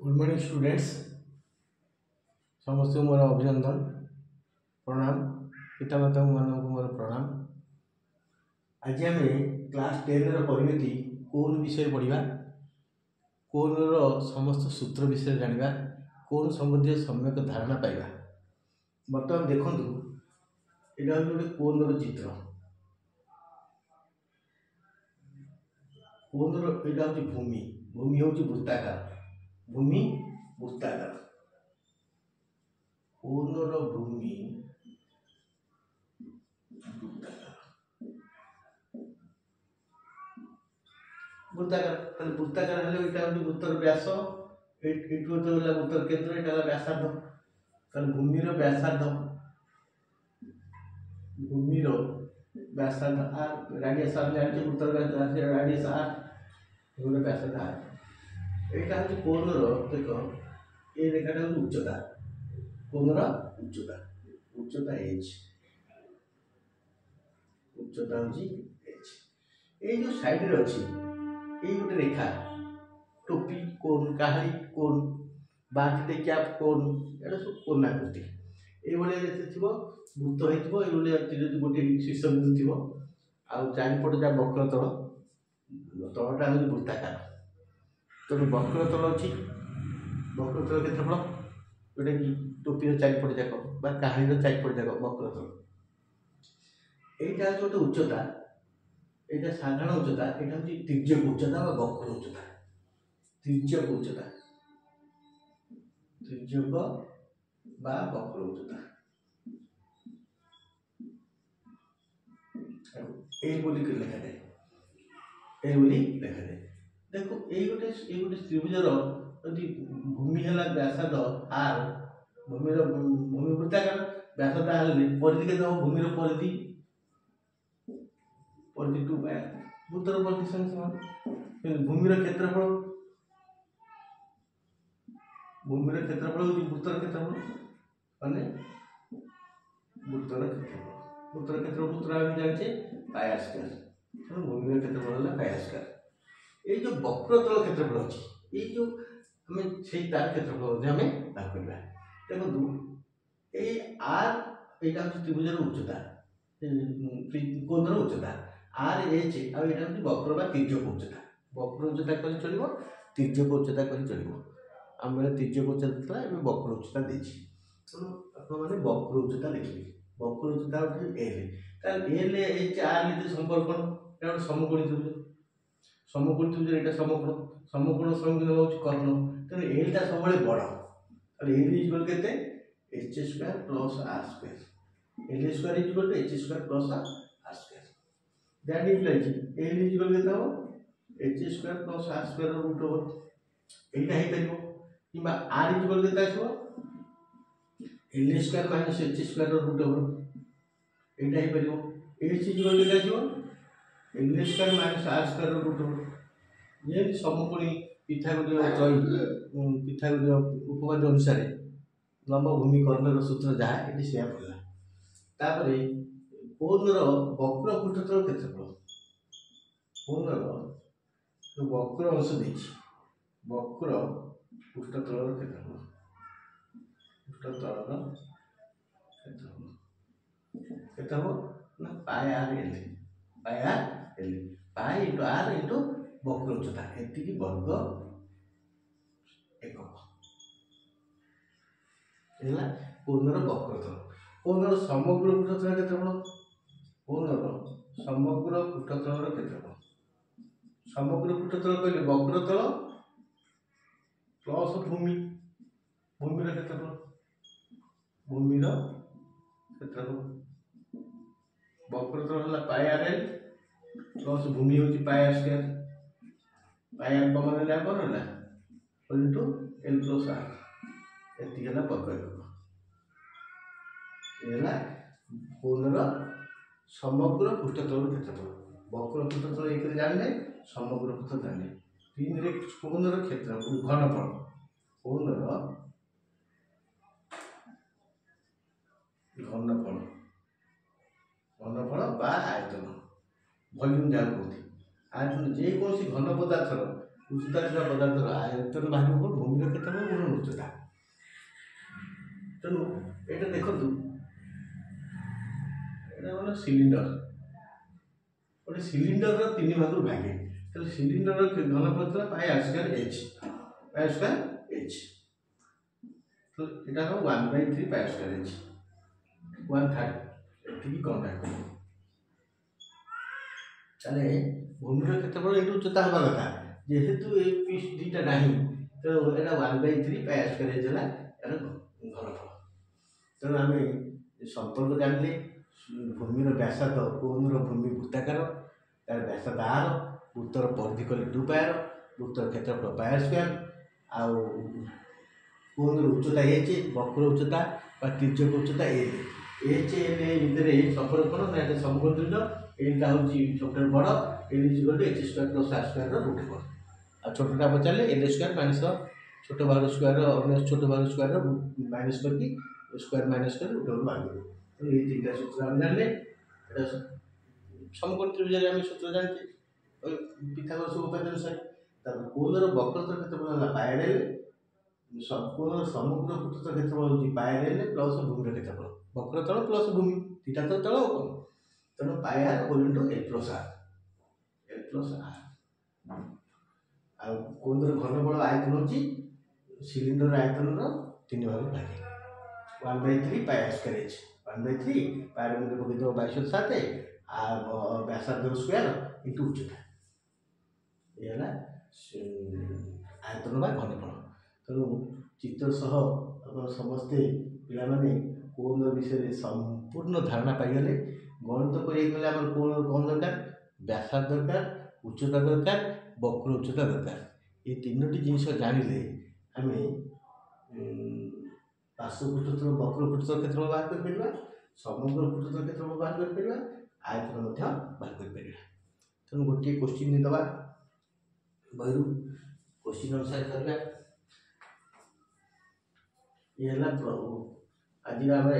Good morning students समस्त मोर अभिनंदन प्रणाम पितामाता मानक मोर प्रणाम। आज आम क्लास 10 परिमिति कोन विषय पढ़ा कोन समस्त सूत्र विषय जाना कोन संबंधी सम्यक धारणा पाइबा। बर्तमान देखु यहाँ गोटे कोन चित्र कोन यहाँ हूँ भूमि भूमि हूँ वृत्ताकार भूमि वृत्ताकार कोन भूमि वृत्ताकार वृत्ताकार हेल्ले यहाँ हूँ वृत्तर व्यास एटू वृत्तर केन्द्र यहाँ व्यासार्ध भूमिर व्यासार्ध भूमिर व्यासार्ध आर राडियस आर जानते वृत्तर राडियस आर भूमिर व्यासार्ध आर यहाँ हूँ कोन देख ये रेखाटा हूँ उच्चता कोन उच्चता उच्चता एच उच्चता हूँ एच ये जो साइड रे अच्छी ये गोटे रेखा टोपी कोन काहाड़ी कोन बाटे कैप कोन एटा सब कोन आकृति ये थी वृत्त हो गोटे शीर्ष बिंदु थी आउ चारिपट जहाँ वक्र तल तलटा हूँ वृत्ताकार तेणु वक्र तल अच्छी वक्र तल क्षेत्रफल जोटा कि टोपी चारिपट जाक काहाड़ी चारिपट जाक वक्र तल यहाँ हूँ गोटे उच्चता यहाँ साधारण उच्चता यहाँ हूँ तिर्यक उच्चता वक्र उच्चता तिर्यक उच्चता तिर्यक वक्र उच्चता लिखा जाए देखो ये गोटे त्रिभुजर यदि भूमि है व्यासार्ध आर भूमिर भूमि वृत्ताकार व्यासार्ध आर परिधि के भूमिर परिधि परिधि 2 वृत्तर परिधि समान भूमिर क्षेत्रफल भूमिर क्षेत्रफल हूँ वृत्तर क्षेत्रफल माने वृत्तर क्षेत्रफल सूत्र हम जानते पाई स्क्वायर भूमिर क्षेत्रफल है पाई स्क्वायर ये जो वक्रतल क्षेत्रफल अच्छी ये जो हमें से तार क्षेत्रफल आम बाहर करवा देखो ये आर यहाँ हूँ त्रिभुजर उच्चता कोन उच्चता आर एच आउ यहाँ हूँ वक्र बा तिर्यक उच्चता वक्र उच्चता कर चलो तिर्यक उच्चता कर चलो आम बेले तिर्यक उच्चता था एवं वक्र उच्चता देती मैंने वक्र उच्चता लिखिए वक्र उच्चता एल एल एच आर संपर्क गोटे समकोणी त्रिभुज समकोणी त्रिभुज यहाँ समकोण समकोण संगीन हूँ कर्ण तेणु एलटा सब बड़ एल इक्वल के H square plus R square L square equal to H square plus R square that implies L equal के H square plus R square root over यहाँ हो पार कि आर इक्वल के L square minus H square root over यहाँ हो पार H equal के L square minus R square root over ये समकोणी पिथागोरीय उपपाद्य अनुसार लंब भूमि कर्णर सूत्र जहाँ ये से पड़ा तापर कोनर वक्र पृष्ठतल क्षेत्रफल कोनर वक्र अंश देती वक्र पृष्ठतल क्षेत्रफल पृष्ठतल क्षेत्रफल ना pi R L pi into R into वक्र उच्चता एति वर्ग एकक कोनर वक्रतल कोनर समग्र पृष्ठतल क्षेत्रफल कोनर समग्र पृष्ठतल क्षेत्रफल समग्र पृष्ठतल कहले वक्रतल प्लस भूमि भूमिर क्षेत्रफल भूमिर क्षेत्रफल वक्रतल है पाई आर एल प्लस भूमि हूँ पाई आर स्क्वायर पाई आर कमन है कौन है इंटू एल प्लस आर ये वर्ग एकक कोनर समग्र पृष्ठतल क्षेत्रफल वक्र पृष्ठतल एक जानले समग्र पृष्ठ जानले तीन रे कोनर क्षेत्र घनफल कोनर घनफल घनफल बा आयतन वॉल्यूम जहाँ कहते आयतन जेकोसी घन पदार्थर उच्चता ଥିବା ପଦାର୍ଥର ଆୟତନ ବାହାରିବ କ'ଣ ଭୂମିର କ୍ଷେତ୍ରଫଳ ଗୁଣନ ଉଚ୍ଚତା। ତେଣୁ ଏଇଟା ଦେଖନ୍ତୁ ଏଇଟା ଗୋଟେ ସିଲିଣ୍ଡର, ଗୋଟେ ସିଲିଣ୍ଡରର 3 ଭାଗରୁ ଭାଗେ। ତାହେଲେ ସିଲିଣ୍ଡରର ଘନଫଳ ଥିଲା ପାଇ r ସ୍କୋୟାର h, ପାଇ r ସ୍କୋୟାର h। ତ ଏଇଟା ହେବ 1/3 ପାଇ r ସ୍କୋୟାର h, 1/3 ଏତିକି କଣ୍ଟାକ୍ଟ। ତାହେଲେ ଭୂମିର କ୍ଷେତ୍ରଫଳ ଏଠୁ ଉଚ୍ଚତା ହେବା କଥା, ଯେହେତୁ ଏ ପିସ୍ ଦୁଇଟା ନାହିଁ ତେଣୁ ଏଇଟା 1/3 ପାଇ r ସ୍କୋୟାର h ହେଲା ଏହାର ଘନଫଳ। ତେଣୁ ଆମେ ସମ୍ପର୍କ ଜାଣିଲେ ଭୂମିର ବ୍ୟାସାର୍ଦ୍ଧ କୋଣର ଭୂମି ବୃତ୍ତାକାର, ତାର ବ୍ୟାସାର୍ଦ୍ଧ r, ବୃତ୍ତର ପରିଧି କଲେ 2πr, ବୃତ୍ତର କ୍ଷେତ୍ରଫଳ ପାଇ r ସ୍କୋୟାର, ଆଉ କୋଣର ଉଚ୍ଚତା h, ବକ୍ର ଉଚ୍ଚତା ବା ତିର୍ଯ୍ୟକ ଉଚ୍ଚତା l। h l ଭିତରେ ସମ୍ପର୍କ କ'ଣ ନା ଏଇଟା ସମକୋଣୀୟ, ଏଇଟା ହେଉଛି ସବୁଠାରୁ ବଡ଼, l h square plus r ସ୍କୋୟାରର ରୁଟ୍ 4। ଆଉ ଛୋଟଟା ପଚାରିଲେ l ସ୍କୋୟାର ମାଇନସ୍ ଛୋଟ ଭାଗ ସ୍କୋୟାର ଅନ୍ୟ ଛୋଟ ଭାଗ ସ୍କୋୟାର ମାଇନସ୍ କରିକି ସ୍କୋୟାର ମାଇନସ୍ କରି ରୁଟ୍ 4 ବାହାର କରିବ। ତେଣୁ ଏଇ ତିନିଟା ସୂତ୍ର ଆମେ ଜାଣିଲେ ଏଇଟା ସମକୋଣୀ ତ୍ରିଭୁଜରେ ଆମେ ସୂତ୍ର ଜାଣିଛେ ପିଥାଗୋରାସ ଉପପାଦ୍ୟ ଅନୁସାରେ। ତାପରେ କୋଣର ବକ୍ରତଳ କ୍ଷେତ୍ରଫଳ ହେଲା ପାଇ r l, କୋଣର ସମଗ୍ର ପୃଷ୍ଠତଳ କ୍ଷେତ୍ରଫଳ ହେଉଛି ପାଇ r l ପ୍ଲସ୍ ଭୂମିର କ୍ଷେତ୍ରଫଳ, ବକ୍ରତଳ ପ୍ଲସ୍ ଭୂମି ଦୁଇଟା ତ ତଳ ଆଉ କ'ଣ। ତେଣୁ pi r whole into l plus r। ଆଉ କୋଣର ଘନଫଳ ଆୟତନ ହେଉଛି ସିଲିଣ୍ଡର ଆୟତନର 3 ଭାଗରୁ ଭାଗେ, 1/3 ପାଇ r ସ୍କୋୟାର h, 1/3 ପାଇ ମୂଲ୍ୟ ପକେଇଦେବ 22/7 ଆଉ ବ୍ୟାସାର୍ଦ୍ଧର ସ୍କୋୟାର ଇଣ୍ଟୁ ଉଚ୍ଚତା, ଏ ହେଲା ଆୟତନ ବା ଘନଫଳ। ତେଣୁ ଚିତ୍ର ସହ ଆପଣ ସମସ୍ତେ ପିଲାମାନେ କୋଣ ବିଷୟରେ ସମ୍ପୂର୍ଣ୍ଣ ଧାରଣା ପାଇଗଲେ। ଗଣିତ କରିବାକୁ ଗଲେ ଆମର କୋଣ କ'ଣ ଦରକାର, ବ୍ୟାସାର୍ଦ୍ଧ ଦରକାର, ଉଚ୍ଚତା ଦରକାର, ବକ୍ର ଉଚ୍ଚତା ଦରକାର। ଏ ତିନୋଟି ଜିନିଷ ଜାଣିଲେ ଆମେ ପାର୍ଶ୍ୱ ପୃଷ୍ଠତଳ ବକ୍ର ପୃଷ୍ଠତଳ କ୍ଷେତ୍ରଫଳ ବାହାର କରିପାରିବା, ସମଗ୍ର ପୃଷ୍ଠତଳ କ୍ଷେତ୍ରଫଳ ବାହାର କରିପାରିବା, ଆୟତନ ମଧ୍ୟ ବାହାର କରିପାରିବା। ତେଣୁ ଗୋଟିଏ କୋଶ୍ଚିନ୍ ଦେବା ବହିରୁ, କୋଶ୍ଚିନ୍ ଅନୁସାରେ କରିବା। ଏ ହେଲା ଆଜିର ଆମେ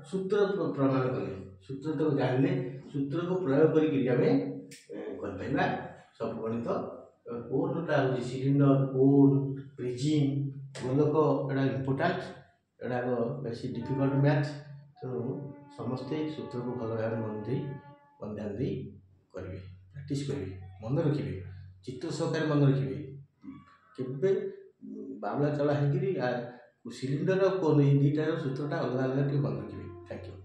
ସୂତ୍ର ପ୍ରମାଣ କଲେ, ସୂତ୍ର ତାକୁ ଜାଣିଲେ ସୂତ୍ରକୁ ପ୍ରୟୋଗ କରିକି ଆମେ କରିପାରିବା ସବୁ ଗଣିତ। କୋଣଟା ହେଉଛି ସିଲିଣ୍ଡର, କୋଣ, ପ୍ରିଜିମ୍, ଗୋଲକ, ଏଇଟା ଇମ୍ପୋର୍ଟାଣ୍ଟ, ଏଇଟା ବେଶୀ ଡିଫିକଲ୍ଟ ମ୍ୟାଥ୍। ତେଣୁ ସମସ୍ତେ ସୂତ୍ରକୁ ଭଲ ଭାବରେ ମନ ଦେଇ ଧ୍ୟାନ ଦେଇ କରିବେ, ପ୍ରାକ୍ଟିସ୍ କରିବେ, ମନେ ରଖିବେ, ଚିତ୍ର ସହକାରେ ମନେ ରଖିବେ। କେବେ ବାଉଳା ଚାଉଳା ହେଇକିରି ସିଲିଣ୍ଡର ଆଉ କୋଣ ଏଇ ଦୁଇଟାର ସୂତ୍ରଟା ଅଲଗା ଅଲଗା ଟିକେ ମନେ ରଖିବେ। Thank you.